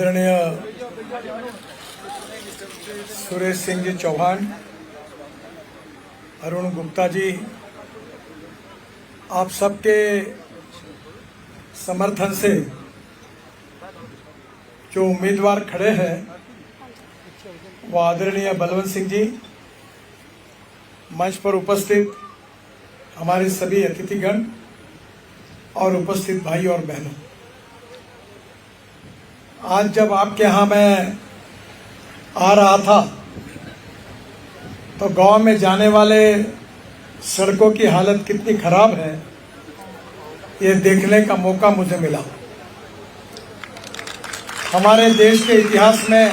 आदरणीय सुरेश सिंह जी चौहान, अरुण गुप्ता जी, आप सबके समर्थन से जो उम्मीदवार खड़े हैं वो आदरणीय बलवंत सिंह जी, मंच पर उपस्थित हमारे सभी अतिथिगण और उपस्थित भाई और बहनों, आज जब आपके यहाँ मैं आ रहा था तो गांव में जाने वाले सड़कों की हालत कितनी खराब है ये देखने का मौका मुझे मिला। हमारे देश के इतिहास में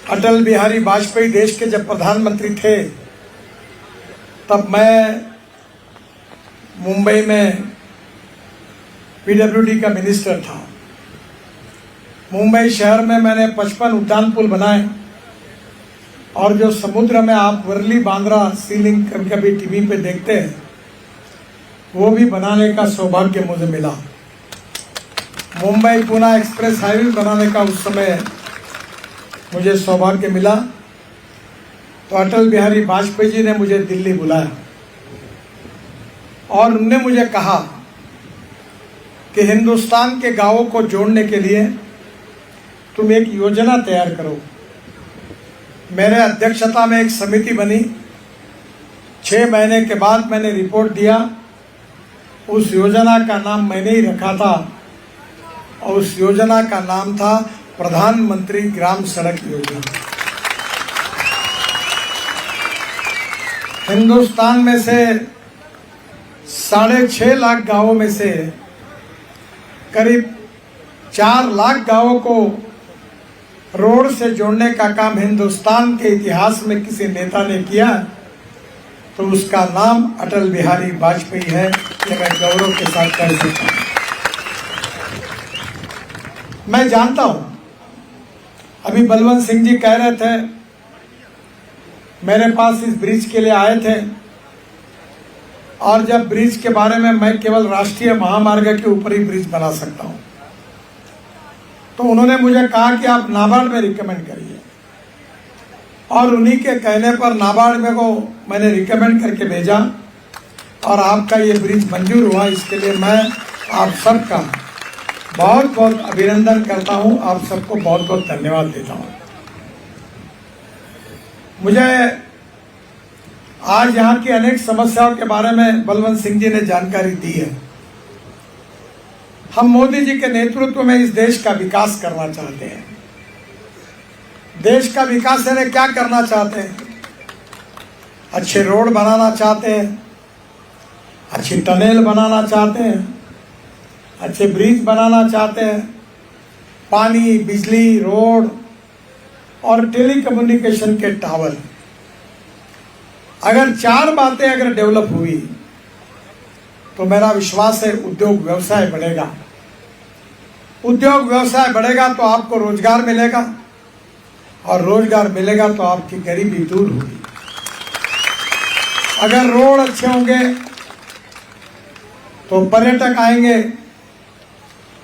अटल बिहारी वाजपेयी देश के जब प्रधानमंत्री थे तब मैं मुंबई में पीडब्ल्यूडी का मिनिस्टर था। मुंबई शहर में मैंने 55 उद्यान पुल बनाए और जो समुद्र में आप वर्ली बांद्रा सीलिंग कभी कभी टीवी पे देखते हैं वो भी बनाने का सौभाग्य मुझे मिला। मुंबई पुणे एक्सप्रेस हाईवे बनाने का उस समय मुझे सौभाग्य मिला तो अटल बिहारी वाजपेयी जी ने मुझे दिल्ली बुलाया और उन्होंने मुझे कहा कि हिंदुस्तान के गांवों को जोड़ने के लिए तुम एक योजना तैयार करो। मेरे अध्यक्षता में एक समिति बनी। 6 महीने के बाद मैंने रिपोर्ट दिया। उस योजना का नाम मैंने ही रखा था और उस योजना का नाम था प्रधानमंत्री ग्राम सड़क योजना। हिंदुस्तान में से 6.5 लाख गांवों में से करीब 4 लाख गांवों को रोड से जोड़ने का काम हिंदुस्तान के इतिहास में किसी नेता ने किया तो उसका नाम अटल बिहारी वाजपेयी है। ये मैं गौरव के साथ कह सकता हूं। मैं जानता हूं, अभी बलवंत सिंह जी कह रहे थे मेरे पास इस ब्रिज के लिए आए थे और जब ब्रिज के बारे में मैं केवल राष्ट्रीय महामार्ग के ऊपर ही ब्रिज बना सकता हूं तो उन्होंने मुझे कहा कि आप नाबार्ड में रिकमेंड करिए और उन्हीं के कहने पर नाबार्ड में को मैंने रिकमेंड करके भेजा और आपका ये ब्रिज मंजूर हुआ। इसके लिए मैं आप सबका बहुत बहुत अभिनंदन करता हूं, आप सबको बहुत बहुत धन्यवाद देता हूं। मुझे आज यहाँ की अनेक समस्याओं के बारे में बलवंत सिंह जी ने जानकारी दी है। हम मोदी जी के नेतृत्व में इस देश का विकास करना चाहते हैं। देश का विकास यानी क्या करना चाहते हैं? अच्छे रोड बनाना चाहते हैं, अच्छी टनल बनाना चाहते हैं, अच्छे ब्रिज बनाना चाहते हैं, पानी, बिजली, रोड और टेलीकम्युनिकेशन के टावर। अगर 4 बातें अगर डेवलप हुई तो मेरा विश्वास है उद्योग व्यवसाय बढ़ेगा। उद्योग व्यवसाय बढ़ेगा तो आपको रोजगार मिलेगा और रोजगार मिलेगा तो आपकी गरीबी दूर होगी। अगर रोड अच्छे होंगे तो पर्यटक आएंगे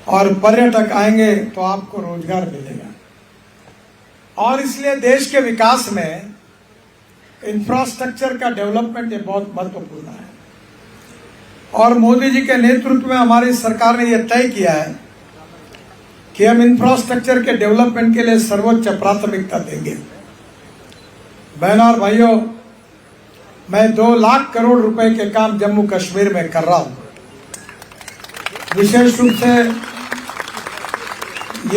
और पर्यटक आएंगे तो आपको रोजगार मिलेगा। और इसलिए देश के विकास में इंफ्रास्ट्रक्चर का डेवलपमेंट ये बहुत महत्वपूर्ण है और मोदी जी के नेतृत्व में हमारी सरकार ने यह तय किया है कि हम इंफ्रास्ट्रक्चर के डेवलपमेंट के लिए सर्वोच्च प्राथमिकता देंगे। बहनों और भाइयों, मैं 2 लाख करोड़ रुपए के काम जम्मू कश्मीर में कर रहा हूं। विशेष रूप से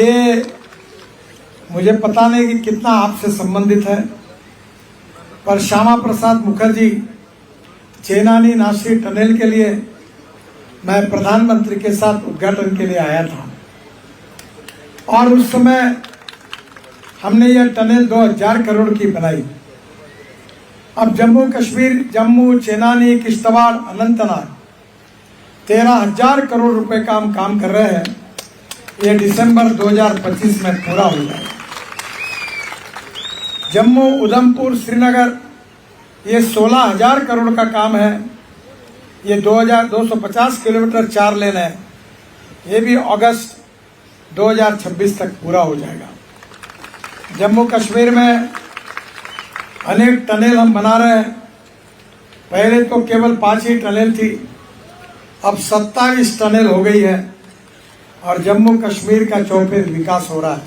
ये मुझे पता नहीं कि कितना आपसे संबंधित है पर श्यामा प्रसाद मुखर्जी चेनानी नासिर टनल के लिए मैं प्रधानमंत्री के साथ उद्घाटन के लिए आया था और उस समय हमने यह टनल 2000 करोड़ की बनाई। अब जम्मू कश्मीर, जम्मू, चेनानी, किश्तवाड़, अनंतनाग 13,000 करोड़ रुपए का हम काम कर रहे हैं। ये दिसंबर 2025 में पूरा हो जाएगा। जम्मू, उधमपुर, श्रीनगर ये 16,000 करोड़ का काम है। ये 2250 किलोमीटर 4 लेन है। ये भी अगस्त 2026 तक पूरा हो जाएगा। जम्मू कश्मीर में अनेक टनल हम बना रहे हैं। पहले तो केवल 5 ही टनल थी, अब 27 टनल हो गई है और जम्मू कश्मीर का चौफेर विकास हो रहा है।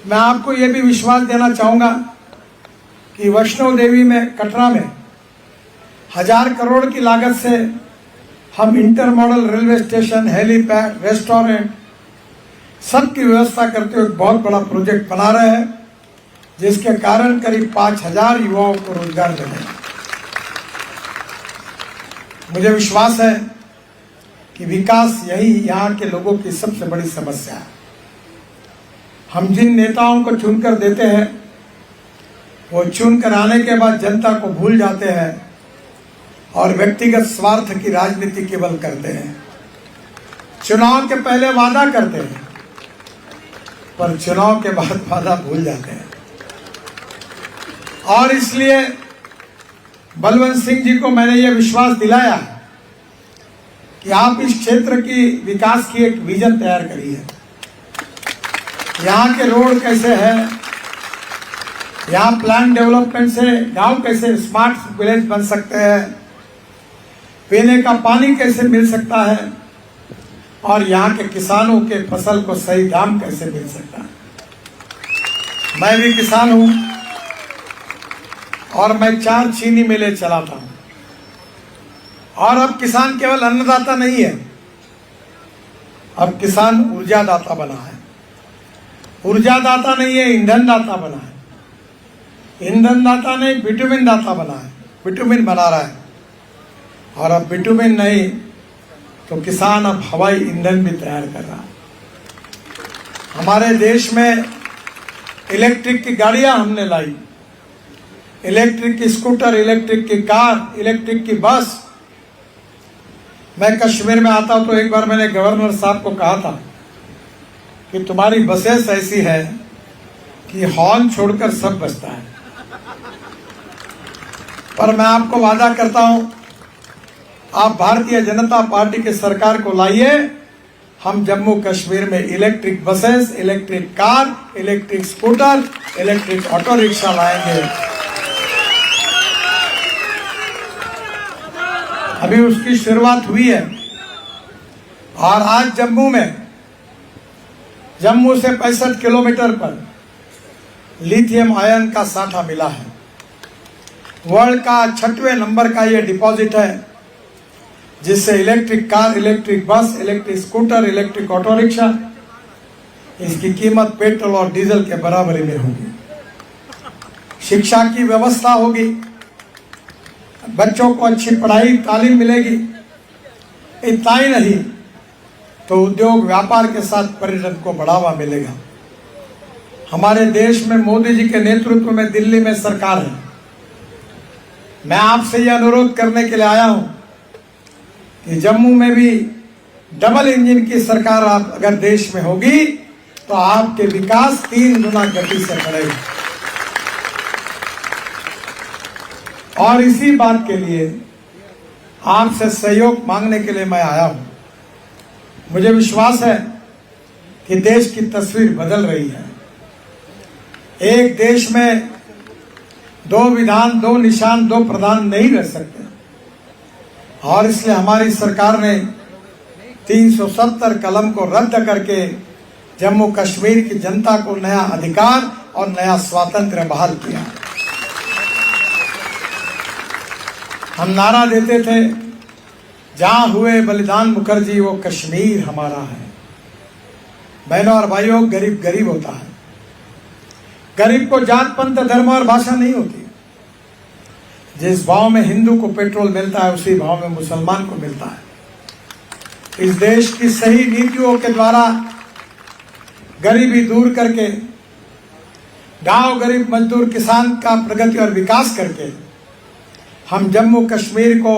मैं आपको ये भी विश्वास देना चाहूँगा कि वैष्णो देवी में, कटरा में 1000 करोड़ की लागत से हम inter model railway station, helipad, restaurant सबकी व्यवस्था करते हुए बहुत बड़ा प्रोजेक्ट बना रहे हैं, जिसके कारण करीब 5000 युवाओं को रोजगार मिलेगा। मुझे विश्वास है कि विकास यही यहाँ के लोगों की सबसे बड़ी समस्या है। हम जिन नेताओं को चुनकर देते हैं, वो चुनकर आने के बाद जनता को भूल जाते हैं और व्यक्तिगत स्वार्थ की राजनीति केवल करते हैं। चुनाव के पहले वादा करते हैं, पर चुनाव के बाद वादा भूल जाते हैं। और इसलिए बलवंत सिंह जी को मैंने ये विश्वास दिलाया कि आप इस क्षेत्र की विकास की एक विजन तैयार करिए। यहाँ के रोड कैसे है, यहाँ प्लान डेवलपमेंट से गांव कैसे स्मार्ट विलेज बन सकते हैं, पीने का पानी कैसे मिल सकता है और यहाँ के किसानों के फसल को सही दाम कैसे मिल सकता है। मैं भी किसान हूँ और मैं 4 चीनी मिलें चलाता हूँ। और अब किसान केवल अन्नदाता नहीं है, अब किसान ऊर्जादाता बना है। ऊर्जादाता नहीं है, ईंधन दाता बना है। ईंधन दाता नहीं, बिटुमिन दाता बना है। बिटुमिन बना रहा है। और अब बिटुमिन नहीं तो किसान अब हवाई ईंधन भी तैयार कर रहा है। हमारे देश में इलेक्ट्रिक की गाड़ियां हमने लाई, इलेक्ट्रिक की स्कूटर, इलेक्ट्रिक की कार, इलेक्ट्रिक की बस। मैं कश्मीर में आता हूं तो एक बार मैंने गवर्नर साहब को कहा था कि तुम्हारी बसेस ऐसी है कि हॉर्न छोड़कर सब बजता है। पर मैं आपको वादा करता हूं, आप भारतीय जनता पार्टी की सरकार को लाइए, हम जम्मू कश्मीर में electric buses, electric car, electric scooter, electric auto rickshaw लाएंगे। अभी उसकी शुरुआत हुई है। और आज जम्मू से 65 किलोमीटर पर लिथियम आयन का साठा मिला है। वर्ल्ड का 6वें नंबर का यह डिपॉजिट है, जिससे electric car, electric bus, electric scooter, electric auto rickshaw, इसकी कीमत पेट्रोल और डीजल के बराबरी में होगी। शिक्षा की व्यवस्था होगी, बच्चों को अच्छी पढ़ाई तालीम मिलेगी। इतना ही नहीं तो उद्योग व्यापार के साथ पर्यटन को बढ़ावा मिलेगा। हमारे देश में मोदी जी के नेतृत्व में दिल्ली में सरकार है। मैं आपसे यह अनुरोध करने के लिए आया हूं कि जम्मू में भी डबल इंजन की सरकार आप अगर देश में होगी तो आपके विकास 3 गुना गति से बढ़ेगा। और इसी बात के लिए आपसे सहयोग मांगने के लिए मैं आया हूं। मुझे विश्वास है कि देश की तस्वीर बदल रही है। एक देश में 2 विधान, 2 निशान, 2 प्रधान नहीं रह सकते। और इसलिए हमारी सरकार ने 370 कलम को रद्द करके जम्मू कश्मीर की जनता को नया अधिकार और नया स्वातंत्र्य बहाल किया। हम नारा देते थे, जहां हुए बलिदान मुखर्जी वो कश्मीर हमारा है। बहनों और भाइयों, गरीब गरीब होता है। गरीब को जात, पंथ, धर्म और भाषा नहीं होती। जिस भाव में हिंदू को पेट्रोल मिलता है उसी भाव में मुसलमान को मिलता है। इस देश की सही नीतियों के द्वारा गरीबी दूर करके, गांव गरीब मजदूर किसान का प्रगति और विकास करके हम जम्मू कश्मीर को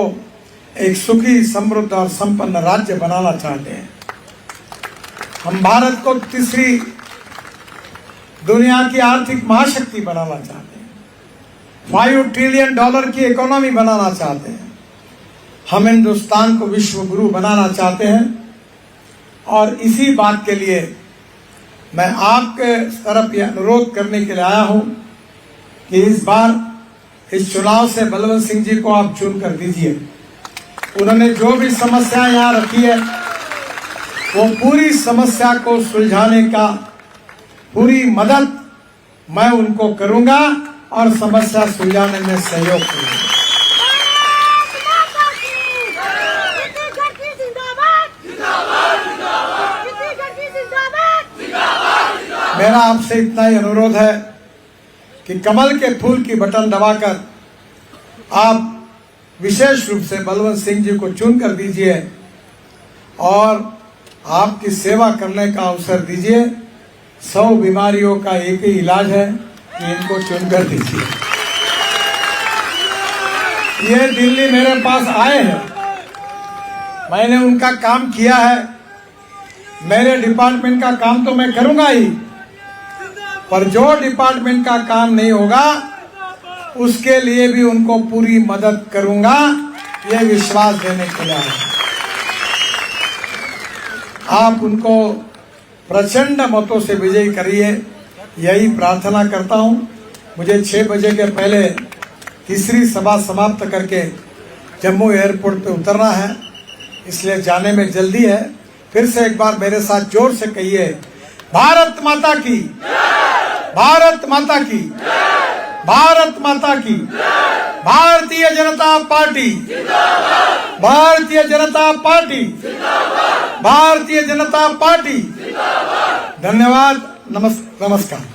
एक सुखी, समृद्ध और संपन्न राज्य बनाना चाहते हैं। हम भारत को तीसरी दुनिया की आर्थिक महाशक्ति बनाना चाहते हैं। $5 ट्रिलियन की इकोनॉमी बनाना चाहते हैं। हम हिंदुस्तान को विश्व गुरु बनाना चाहते हैं। और इसी बात के लिए मैं आपके तरफ ये अनुरोध करने के लिए आया हूं कि इस बार इस चुनाव से बलवंत सिंह जी को आप चुन कर दीजिए। उन्होंने जो भी समस्या यहाँ रखी है वो पूरी समस्या को सुलझाने का पूरी मदद मैं उनको करूंगा और समस्या सुलझाने में सहयोग करूंगा। मेरा आपसे इतना ही अनुरोध है कि कमल के फूल की बटन दबाकर आप विशेष रूप से बलवंत सिंह जी को चुन कर दीजिए और आपकी सेवा करने का अवसर दीजिए। 100 बीमारियों का एक ही इलाज है कि इनको चुन कर दीजिए। ये दिल्ली मेरे पास आए हैं, मैंने उनका काम किया है। मेरे डिपार्टमेंट का काम तो मैं करूंगा ही, पर जो डिपार्टमेंट का काम नहीं होगा उसके लिए भी उनको पूरी मदद करूंगा, ये विश्वास देने के लिए आया। आप उनको प्रचंड मतों से विजयी करिए, यही प्रार्थना करता हूं। मुझे 6 बजे के पहले तीसरी सभा समाप्त करके जम्मू एयरपोर्ट पे उतरना है, इसलिए जाने में जल्दी है। फिर से एक बार मेरे साथ जोर से कहिए, भारत माता की, भारत माता की, भारत माता की, Bharatiya Janata party, Bharatiya Janata party, Bharatiya Janata party. धन्यवाद, नमस्कार।